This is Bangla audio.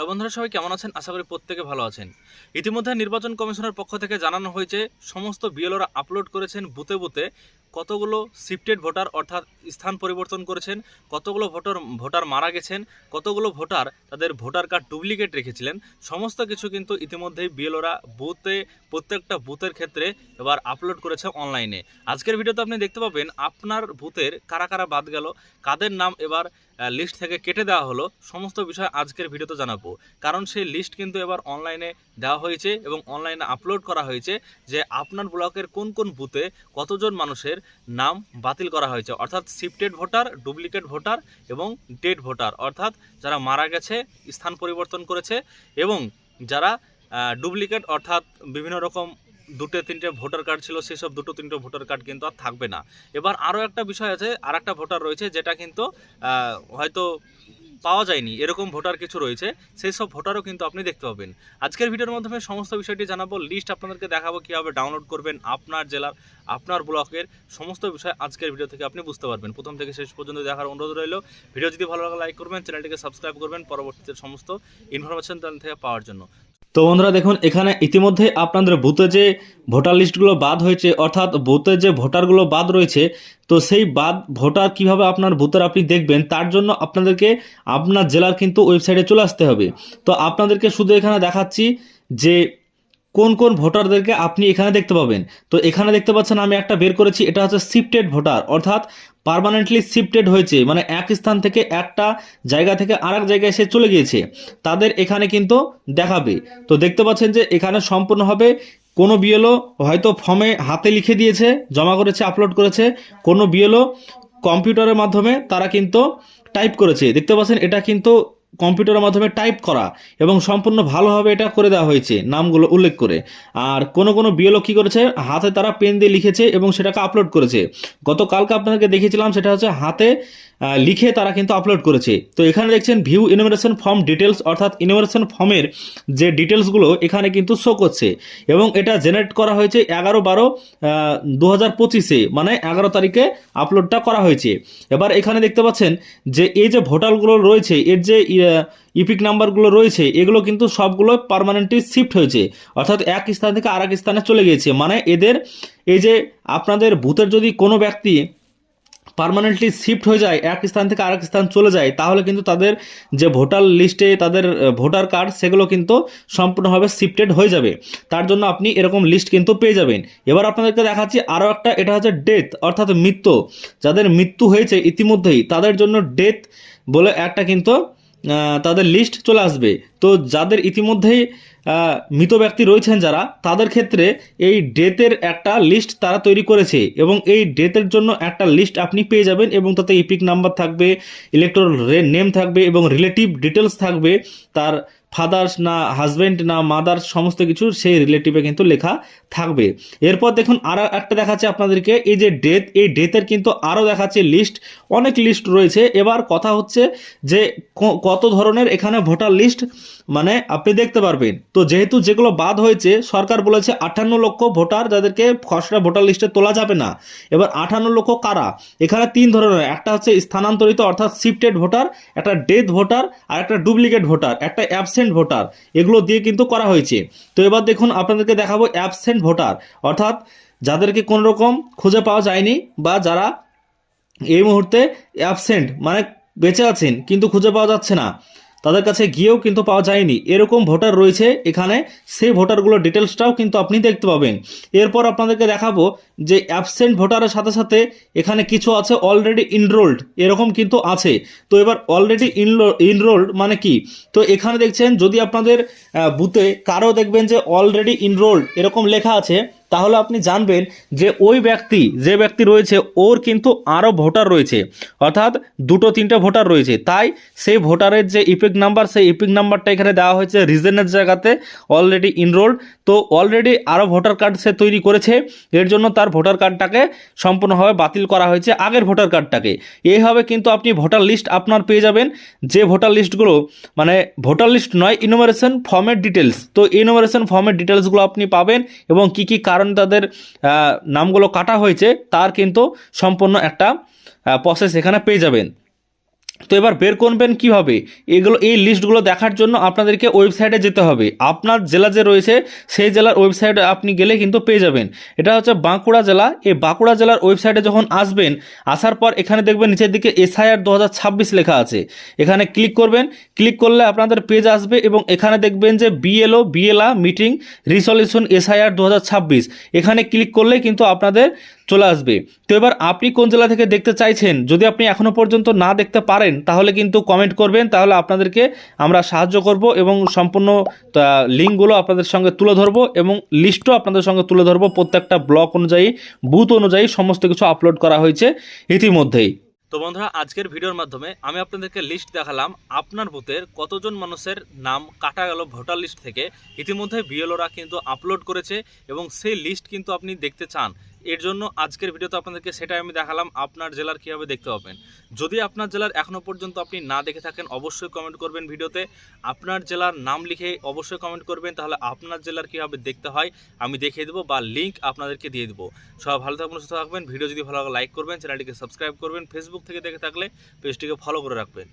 বন্ধুরা সবাই কেমন আছেন? আশা করি প্রত্যেকে ভালো আছেন। ইতিমধ্যে নির্বাচন কমিশনের পক্ষ থেকে জানানো হয়েছে সমস্ত বিএলওরা আপলোড করেছেন বুথে বুথে কতগুলো শিফটেড ভোটার অর্থাৎ স্থান পরিবর্তন করেছেন, কতগুলো ভোটার মারা গেছেন, কতগুলো ভোটার তাদের ভোটার কার্ড ডুপ্লিকেট রেখেছিলেন। সমস্ত কিছু কিন্তু ইতিমধ্যেই বিএলওরা বুথে প্রত্যেকটা বুথের ক্ষেত্রে এবার আপলোড করেছে অনলাইনে। আজকের ভিডিওতে আপনি দেখতে পাবেন আপনার বুথের কারা কারা বাদ গেল, কাদের নাম এবার লিস্ট থেকে কেটে দেওয়া হলো, সমস্ত বিষয় আজকের ভিডিওতে জানাবো। কারণ সেই লিস্ট কিন্তু এবার অনলাইনে দেওয়া হয়েছে এবং অনলাইনে আপলোড করা হয়েছে যে আপনার ব্লকের কোন কোন বুথে কতজন মানুষের নাম বাতিল করা হয়েছে, অর্থাৎ শিফটেড ভোটার, ডুপ্লিকেট ভোটার এবং ডেড ভোটার, অর্থাৎ যারা মারা গেছে, স্থান পরিবর্তন করেছে এবং যারা ডুপ্লিকেট অর্থাৎ বিভিন্ন রকম দুটো তিনটে ভোটার কার্ড ছিল সেসব দুটো তিনটে ভোটার কার্ড কিন্তু আর থাকবে না। এবার আরও একটা বিষয় আছে, আর একটা ভোটার রয়েছে যেটা কিন্তু হয়তো পাওয়া যায়নি, এরকম ভোটার কিছু রয়েছে, সেই সব ভোটারও কিন্তু আপনি দেখতে পাবেন। আজকের ভিডিওর মাধ্যমে সমস্ত বিষয়টি জানাবো, লিস্ট আপনাদেরকে দেখাবো, কীভাবে ডাউনলোড করবেন আপনার জেলার আপনার ব্লকের সমস্ত বিষয় আজকের ভিডিও থেকে আপনি বুঝতে পারবেন। প্রথম থেকে শেষ পর্যন্ত দেখার অনুরোধ রইল। ভিডিও যদি ভালো লাগে লাইক করবেন, চ্যানেলটিকে সাবস্ক্রাইব করবেন পরবর্তীতে সমস্ত ইনফরমেশন চ্যানেল থেকে পাওয়ার জন্য। তো বন্ধুরা দেখুন, এখানে ইতিমধ্যে আপনাদের বুথে যে ভোটার লিস্টগুলো বাদ হয়েছে, অর্থাৎ বুথে যে ভোটারগুলো বাদ রয়েছে, তো সেই বাদ ভোটার কিভাবে আপনার বুথের আপনি দেখবেন, তার জন্য আপনাদেরকে আপনার জেলার কিন্তু ওয়েবসাইটে চলে আসতে হবে। তো আপনাদেরকে শুধু এখানে দেখাচ্ছি যে কোন কোন ভোটারদেরকে আপনি এখানে দেখতে পাবেন। তো এখানে দেখতে পাচ্ছেন আমি একটা বের করেছি, এটা হচ্ছে শিফটেড ভোটার, অর্থাৎ পার্মানেন্টলি শিফটেড হয়েছে, মানে এক স্থান থেকে একটা জায়গা থেকে আরেক জায়গায় সে চলে গিয়েছে, তাদের এখানে কিন্তু দেখাবে। তো দেখতে পাচ্ছেন যে এখানে সম্পূর্ণভাবে কোনো বিএলও হয়তো ফর্মে হাতে লিখে দিয়েছে, জমা করেছে, আপলোড করেছে, কোনো বিএলও কম্পিউটারের মাধ্যমে তারা কিন্তু টাইপ করেছে। দেখতে পাচ্ছেন এটা কিন্তু কম্পিউটারের মাধ্যমে টাইপ করা এবং সম্পূর্ণ ভালোভাবে এটা করে দেওয়া হয়েছে নামগুলো উল্লেখ করে। আর কোনো কোনো বিএলও কী করেছে, হাতে তারা পেন দিয়ে লিখেছে এবং সেটাকে আপলোড করেছে। গতকালকে আপনাদেরকে দেখেছিলাম, সেটা হচ্ছে হাতে লিখে তারা কিন্তু আপলোড করেছে। তো এখানে দেখছেন ভিউ ইনুমারেশন ফর্ম ডিটেলস, অর্থাৎ ইনুমারেশন ফর্মের যে ডিটেলসগুলো এখানে কিন্তু শো করছে এবং এটা জেনারেট করা হয়েছে 11/12/2025, মানে 11 তারিখে আপলোডটা করা হয়েছে। এবার এখানে দেখতে পাচ্ছেন যে এই যে ভোটারগুলো রয়েছে, এর যে ইপিক নাম্বারগুলো রয়েছে, এগুলো কিন্তু সবগুলো পার্মানেন্টলি শিফট হয়েছে, অর্থাৎ এক স্থান থেকে আরেক স্থানে চলে গিয়েছে। মানে এদের এই যে আপনাদের বুথের যদি কোনো ব্যক্তি পার্মানেন্টলি শিফট হয়ে যায়, এক স্থান থেকে আরেক স্থান চলে যায়, তাহলে কিন্তু তাদের যে ভোটার লিস্টে তাদের ভোটার কার্ড সেগুলো কিন্তু সম্পূর্ণভাবে শিফটেড হয়ে যাবে। তার জন্য আপনি এরকম লিস্ট কিন্তু পেয়ে যাবেন। এবার আপনাদেরকে দেখাচ্ছি আরও একটা, এটা হচ্ছে ডেথ, অর্থাৎ মৃত্যু, যাদের মৃত্যু হয়েছে ইতিমধ্যেই তাদের জন্য ডেথ বলে একটা কিন্তু তাদের লিস্ট চলে আসবে। তো যাদের ইতিমধ্যেই মৃত ব্যক্তি রয়েছেন যারা, তাদের ক্ষেত্রে এই ডেথের একটা লিস্ট তারা তৈরি করেছে এবং এই ডেথের জন্য একটা লিস্ট আপনি পেয়ে যাবেন এবং তাতে ইপিক নাম্বার থাকবে, ইলেকটোরাল নেম থাকবে এবং রিলেটিভ ডিটেলস থাকবে, তার ফাদার্স না হাজব্যান্ড না মাদার সমস্ত কিছু সেই রিলেটিভে কিন্তু লেখা থাকবে। এরপর দেখুন আরও একটা দেখাচ্ছে আপনাদেরকে, এই যে ডেথ, এই ডেথের কিন্তু আরও দেখাচ্ছে লিস্ট, অনেক লিস্ট রয়েছে। এবার কথা হচ্ছে যে কত ধরনের এখানে ভোটার লিস্ট মানে আপনি দেখতে পারবেন। তো যেহেতু যেগুলো বাদ হয়েছে, সরকার বলেছে 58 লক্ষ ভোটার যাদেরকে খসড়া ভোটার লিস্টে তোলা যাবে না। এবার 58 লক্ষ কারা, এখানে তিন ধরনের, একটা হচ্ছে স্থানান্তরিত অর্থাৎ শিফটেড ভোটার, একটা ডেথ ভোটার আর একটা ডুপ্লিকেট ভোটার, একটা অ্যাবসেন্ট ভোটার, এগুলো দিয়ে কিন্তু করা হয়েছে। তো এবার দেখুন আপনাদেরকে দেখাবো অ্যাবসেন্ট ভোটার, অর্থাৎ যাদেরকে কোনো রকম খুঁজে পাওয়া যায়নি বা যারা এই মুহূর্তে অ্যাবসেন্ট মানে বেঁচে আছেন কিন্তু খুঁজে পাওয়া যাচ্ছে না, তাদের কাছে গিয়েও কিন্তু পাওয়া যায়নি, এরকম ভোটার রয়েছে এখানে, সেই ভোটারগুলোর ডিটেলসটাও কিন্তু আপনি দেখতে পাবেন। এরপর আপনাদেরকে দেখাবো যে অ্যাবসেন্ট ভোটারের সাথে সাথে এখানে কিছু আছে অলরেডি ইনরোল্ড, এরকম কিন্তু আছে। তো এবার অলরেডি ইনরোল্ড মানে কি, তো এখানে দেখছেন যদি আপনাদের বুথে কারো দেখবেন যে অলরেডি ইনরোল্ড এরকম লেখা আছে, তাহলে আপনি জানবেন যে ওই ব্যক্তি যে ব্যক্তি রয়েছে ওর কিন্তু আরও ভোটার রয়েছে, অর্থাৎ দুটো তিনটে ভোটার রয়েছে। তাই সেই ভোটারের যে ইপিক নাম্বার, সেই ইপিক নাম্বারটা এখানে দেওয়া হয়েছে রিজনের জায়গাতে অলরেডি ইনরোল্ড। তো অলরেডি আরও ভোটার কার্ড সে তৈরি করেছে, এর জন্য তার ভোটার কার্ডটাকে সম্পূর্ণভাবে বাতিল করা হয়েছে আগের ভোটার কার্ডটাকে। এইভাবে কিন্তু আপনি ভোটার লিস্ট আপনার পেয়ে যাবেন, যে ভোটার লিস্টগুলো মানে ভোটার লিস্ট নয়, ইনুমারেশন ফর্মের ডিটেলস। তো ইনুমারেশন ফর্মের ডিটেলসগুলো আপনি পাবেন এবং কী কী কারণ তাদের নামগুলো কাটা হয়েছে তার কিন্তু সম্পূর্ণ একটা প্রসেস এখানে পেয়ে যাবেন। তো এবার বের করবেন কিভাবে? এই লিস্টগুলো দেখার জন্য আপনাদেরকে ওয়েবসাইটে যেতে হবে। আপনার জেলা যে রয়েছে সেই জেলার ওয়েবসাইটে আপনি গেলে কিন্তু পেয়ে যাবেন। এটা হচ্ছে বাঁকুড়া জেলা। এই বাঁকুড়া জেলার ওয়েবসাইটে যখন আসবেন, আসার পর এখানে দেখবেন নিচের দিকে SIR 2026 লেখা আছে। এখানে ক্লিক করবেন। ক্লিক করলে আপনাদের পেজ আসবে এবং এখানে দেখবেন যে BLO BLA meeting resolution SIR 2026, এখানে ক্লিক করলেই কিন্তু আপনাদের চলে আসবে। তো এবার আপনি কোন জেলা থেকে দেখতে চাইছেন, যদি আপনি এখনও পর্যন্ত না দেখতে পারেন তাহলে কিন্তু কমেন্ট করবেন, তাহলে আপনাদেরকে আমরা সাহায্য করব এবং সম্পূর্ণ লিঙ্কগুলো আপনাদের সঙ্গে তুলে ধরবো এবং লিস্টও আপনাদের সঙ্গে তুলে ধরবো। প্রত্যেকটা ব্লক অনুযায়ী, বুথ অনুযায়ী সমস্ত কিছু আপলোড করা হয়েছে ইতিমধ্যেই। তো বন্ধুরা, আজকের ভিডিওর মাধ্যমে আমি আপনাদেরকে লিস্ট দেখালাম আপনার বুথের কতজন মানুষের নাম কাটা গেল ভোটার লিস্ট থেকে। ইতিমধ্যে বিএলওরা কিন্তু আপলোড করেছে এবং সেই লিস্ট কিন্তু আপনি দেখতে চান, এর জন্য আজকের ভিডিওতে আপনাদেরকে সেটাই আমি দেখালাম আপনার জেলার কীভাবে দেখতে পাবেন। যদি আপনার জেলার এখনও পর্যন্ত আপনি না দেখে থাকেন অবশ্যই কমেন্ট করবেন ভিডিওতে, আপনার জেলার নাম লিখে অবশ্যই কমেন্ট করবেন, তাহলে আপনার জেলার কীভাবে দেখতে হয় আমি দেখিয়ে দেবো বা লিঙ্ক আপনাদেরকে দিয়ে দেবো। সবাই ভালো থাকবেন, সুস্থ থাকবেন। ভিডিও যদি ভালো লাগে লাইক করবেন, চ্যানেলটিকে সাবস্ক্রাইব করবেন, ফেসবুক থেকে দেখে থাকলে পেজটিকে ফলো করে রাখবেন।